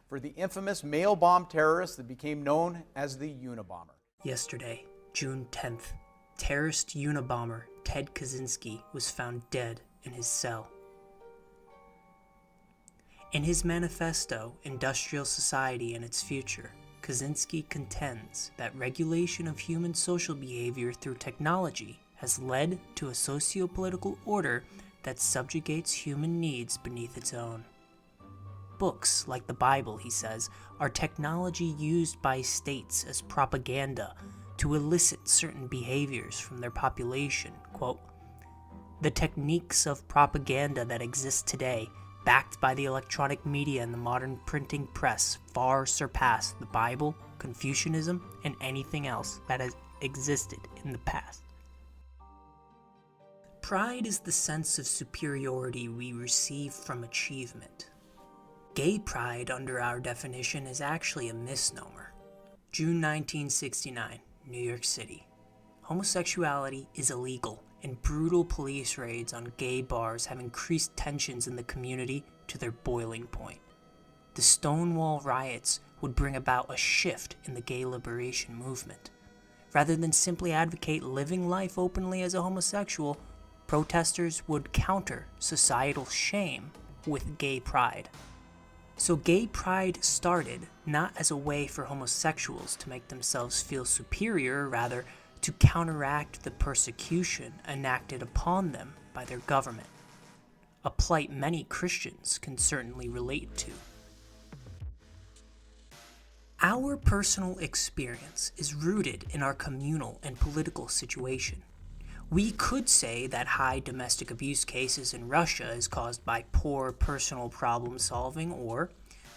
for the infamous mail bomb terrorist that became known as the Unabomber. Yesterday, June 10th, terrorist Unabomber Ted Kaczynski was found dead in his cell. In his manifesto, Industrial Society and Its Future, Kaczynski contends that regulation of human social behavior through technology has led to a socio-political order that subjugates human needs beneath its own. Books, like the Bible, he says, are technology used by states as propaganda to elicit certain behaviors from their population. Quote, "The techniques of propaganda that exist today, backed by the electronic media and the modern printing press, far surpass the Bible, Confucianism, and anything else that has existed in the past." Pride is the sense of superiority we receive from achievement. Gay pride, under our definition, is actually a misnomer. June 1969, New York City. Homosexuality is illegal, and brutal police raids on gay bars have increased tensions in the community to their boiling point. The Stonewall riots would bring about a shift in the gay liberation movement. Rather than simply advocate living life openly as a homosexual, protesters would counter societal shame with gay pride. So gay pride started not as a way for homosexuals to make themselves feel superior, rather to counteract the persecution enacted upon them by their government, a plight many Christians can certainly relate to. Our personal experience is rooted in our communal and political situation. We could say that high domestic abuse cases in Russia is caused by poor personal problem solving, or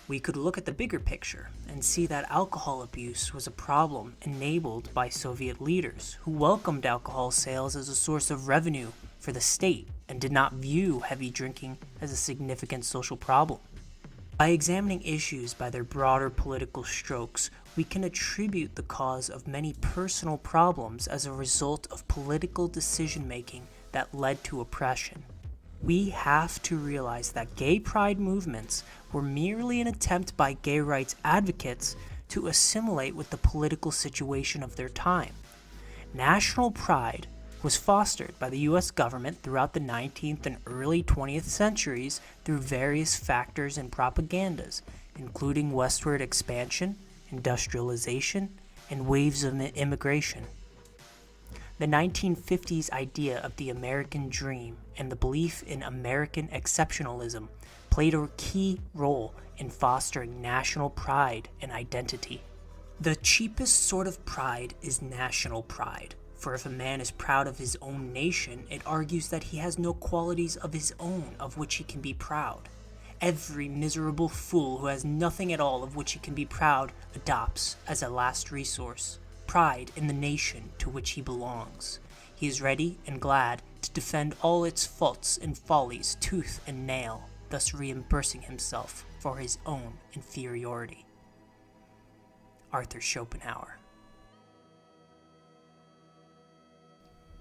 we could look at the bigger picture and see that alcohol abuse was a problem enabled by Soviet leaders who welcomed alcohol sales as a source of revenue for the state and did not view heavy drinking as a significant social problem. By examining issues by their broader political strokes, we can attribute the cause of many personal problems as a result of political decision-making that led to oppression. We have to realize that gay pride movements were merely an attempt by gay rights advocates to assimilate with the political situation of their time. National pride was fostered by the U.S. government throughout the 19th and early 20th centuries through various factors and propagandas, including westward expansion, industrialization, and waves of immigration. The 1950s idea of the American dream and the belief in American exceptionalism played a key role in fostering national pride and identity. The cheapest sort of pride is national pride. For if a man is proud of his own nation, it argues that he has no qualities of his own of which he can be proud. Every miserable fool who has nothing at all of which he can be proud adopts, as a last resource, pride in the nation to which he belongs. He is ready and glad to defend all its faults and follies tooth and nail, thus reimbursing himself for his own inferiority. Arthur Schopenhauer.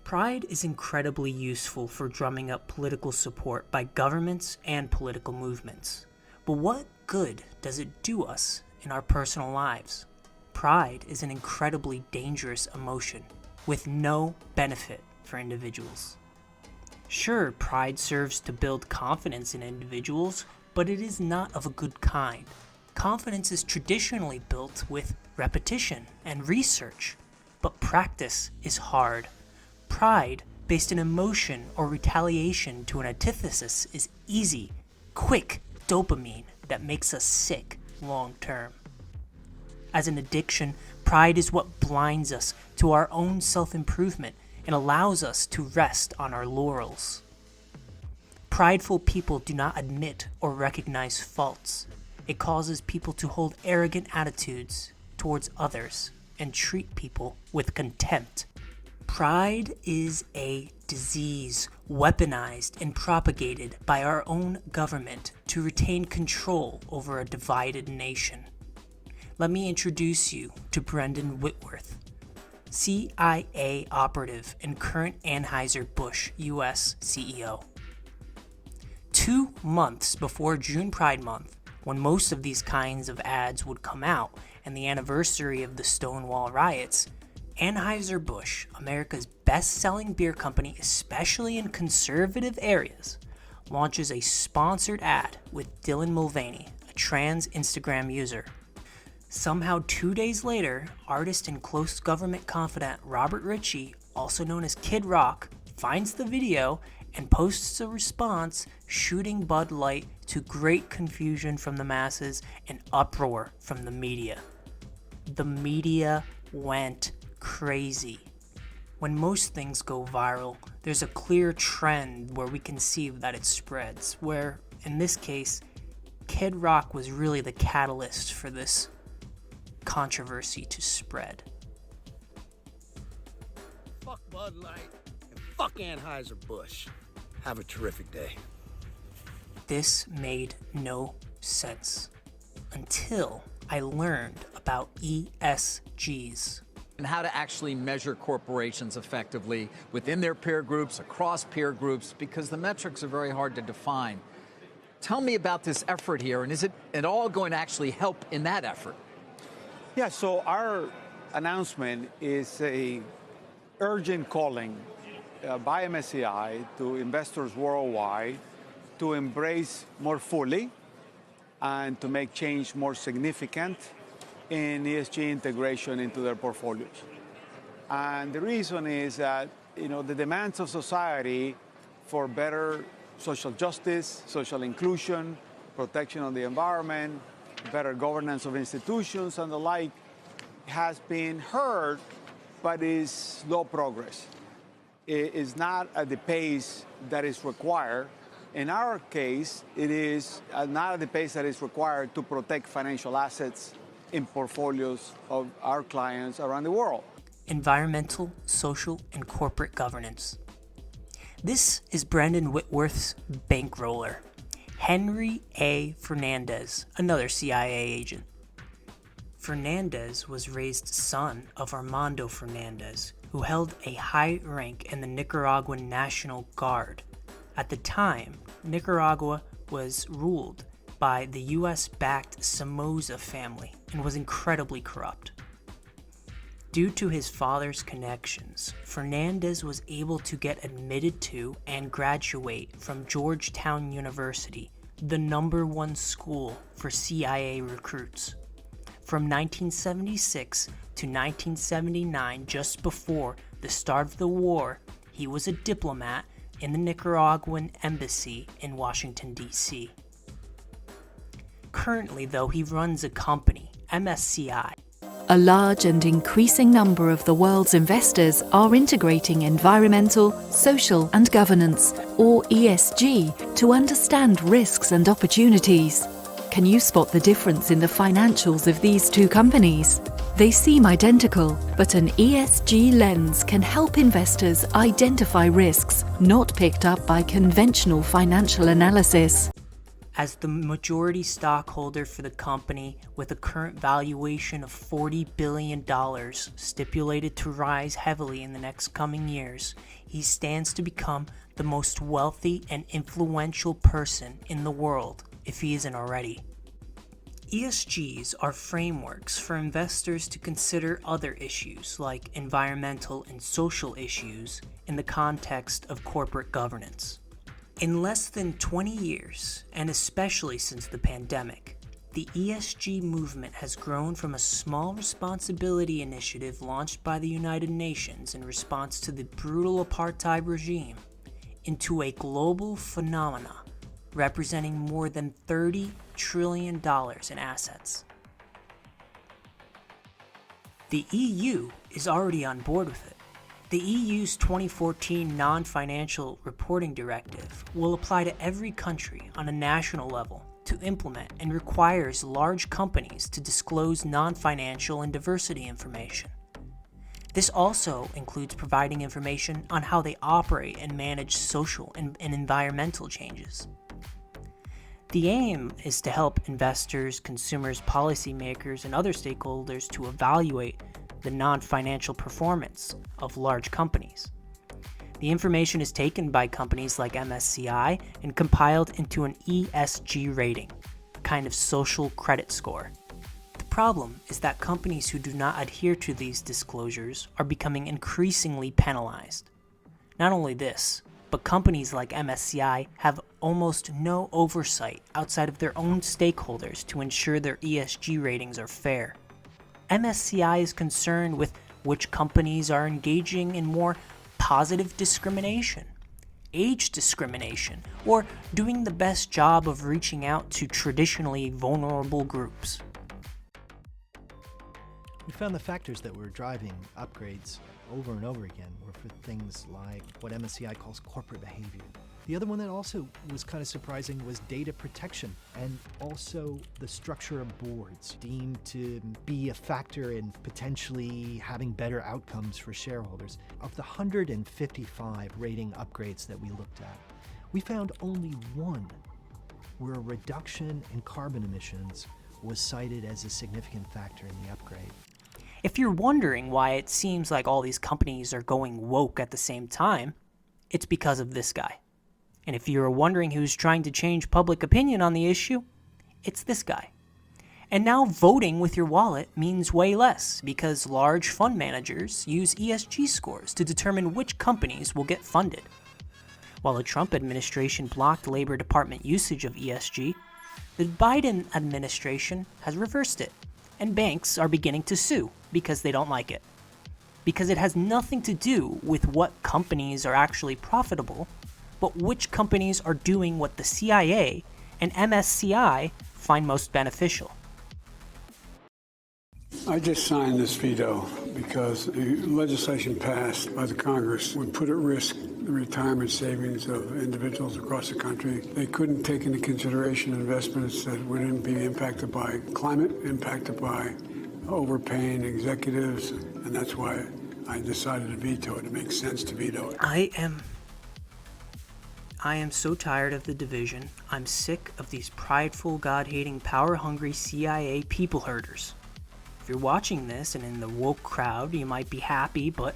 Pride is incredibly useful for drumming up political support by governments and political movements. But what good does it do us in our personal lives? Pride is an incredibly dangerous emotion with no benefit for individuals. Sure, pride serves to build confidence in individuals, but it is not of a good kind. Confidence is traditionally built with repetition and research, but practice is hard. Pride, based in emotion or retaliation to an antithesis, is easy, quick dopamine that makes us sick long term. As an addiction, pride is what blinds us to our own self-improvement and allows us to rest on our laurels. Prideful people do not admit or recognize faults. It causes people to hold arrogant attitudes towards others and treat people with contempt. Pride is a disease weaponized and propagated by our own government to retain control over a divided nation. Let me introduce you to Brendan Whitworth, CIA operative and current Anheuser-Busch US CEO. 2 months before June Pride Month, when most of these kinds of ads would come out, and the anniversary of the Stonewall riots, Anheuser-Busch, America's best-selling beer company, especially in conservative areas, launches a sponsored ad with Dylan Mulvaney, a trans Instagram user. Somehow 2 days later, artist and close government confidant Robert Ritchie, also known as Kid Rock, finds the video and posts a response shooting Bud Light to great confusion from the masses and uproar from the media. The media went crazy. When most things go viral, there's a clear trend where we can see that it spreads, where, in this case, Kid Rock was really the catalyst for this controversy to spread. Fuck Bud Light and fuck Anheuser-Busch. Have a terrific day. This made no sense until I learned about ESGs. And how to actually measure corporations effectively within their peer groups, across peer groups, because the metrics are very hard to define. Tell me about this effort here, and is it at all going to actually help in that effort? Yeah, so our announcement is a urgent calling by MSCI to investors worldwide to embrace more fully and to make change more significant in ESG integration into their portfolios. And the reason is that, the demands of society for better social justice, social inclusion, protection of the environment, better governance of institutions and the like has been heard, but is slow progress. It is not at the pace that is required. In our case, it is not at the pace that is required to protect financial assets in portfolios of our clients around the world. Environmental, social, and corporate governance. This is Brendan Whitworth's bankroller, Henry A. Fernandez, another CIA agent. Fernandez was raised son of Armando Fernandez, who held a high rank in the Nicaraguan National Guard. At the time, Nicaragua was ruled by the US-backed Somoza family and was incredibly corrupt. Due to his father's connections, Fernandez was able to get admitted to and graduate from Georgetown University, the #1 school for CIA recruits. From 1976 to 1979, just before the start of the war, he was a diplomat in the Nicaraguan embassy in Washington, D.C. Currently, though, he runs a company, MSCI. A large and increasing number of the world's investors are integrating environmental, social and governance, or ESG, to understand risks and opportunities. Can you spot the difference in the financials of these two companies? They seem identical, but an ESG lens can help investors identify risks not picked up by conventional financial analysis. As the majority stockholder for the company, with a current valuation of $40 billion, stipulated to rise heavily in the next coming years, he stands to become the most wealthy and influential person in the world, if he isn't already. ESGs are frameworks for investors to consider other issues like environmental and social issues in the context of corporate governance. In less than 20 years, and especially since the pandemic, the ESG movement has grown from a small responsibility initiative launched by the United Nations in response to the brutal apartheid regime into a global phenomena representing more than $30 trillion in assets. The EU is already on board with it. The EU's 2014 Non-Financial Reporting Directive will apply to every country on a national level to implement and requires large companies to disclose non-financial and diversity information. This also includes providing information on how they operate and manage social and environmental changes. The aim is to help investors, consumers, policymakers, and other stakeholders to evaluate the non-financial performance of large companies. The information is taken by companies like MSCI and compiled into an ESG rating, a kind of social credit score. The problem is that companies who do not adhere to these disclosures are becoming increasingly penalized. Not only this, but companies like MSCI have almost no oversight outside of their own stakeholders to ensure their ESG ratings are fair. MSCI is concerned with which companies are engaging in more positive discrimination, age discrimination, or doing the best job of reaching out to traditionally vulnerable groups. We found the factors that were driving upgrades over and over again were for things like what MSCI calls corporate behavior. The other one that also was kind of surprising was data protection, and also the structure of boards deemed to be a factor in potentially having better outcomes for shareholders. Of the 155 rating upgrades that we looked at, we found only one where a reduction in carbon emissions was cited as a significant factor in the upgrade. If you're wondering why it seems like all these companies are going woke at the same time, it's because of this guy. And if you're wondering who's trying to change public opinion on the issue, it's this guy. And now voting with your wallet means way less because large fund managers use ESG scores to determine which companies will get funded. While the Trump administration blocked Labor Department usage of ESG, the Biden administration has reversed it, and banks are beginning to sue because they don't like it. Because it has nothing to do with what companies are actually profitable, but which companies are doing what the CIA and MSCI find most beneficial. I just signed this veto because the legislation passed by the Congress would put at risk the retirement savings of individuals across the country. They couldn't take into consideration investments that wouldn't be impacted by climate, impacted by overpaying executives, and that's why I decided to veto it. It makes sense to veto it. I am so tired of the division. I'm sick of these prideful, God-hating, power-hungry CIA people herders. If you're watching this and in the woke crowd, you might be happy, but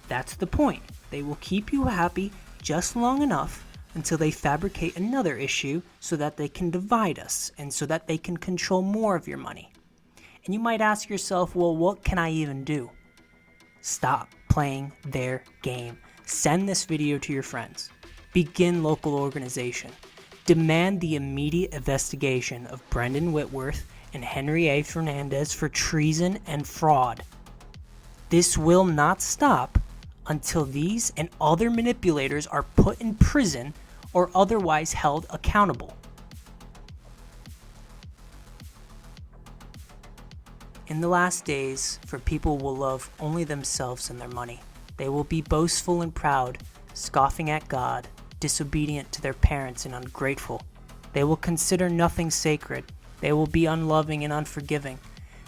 that's the point. They will keep you happy just long enough until they fabricate another issue so that they can divide us and so that they can control more of your money. And you might ask yourself, well, what can I even do? Stop playing their game. Send this video to your friends. Begin local organization. Demand the immediate investigation of Brendan Whitworth and Henry A. Fernandez for treason and fraud. This will not stop until these and other manipulators are put in prison or otherwise held accountable. In the last days, for people will love only themselves and their money. They will be boastful and proud, scoffing at God, disobedient to their parents and ungrateful. They will consider nothing sacred. They will be unloving and unforgiving.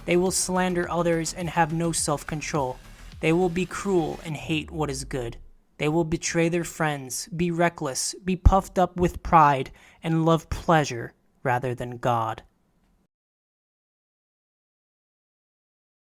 They will slander others and have no self-control. They will be cruel and hate what is good. They will betray their friends, be reckless, be puffed up with pride, and love pleasure rather than God.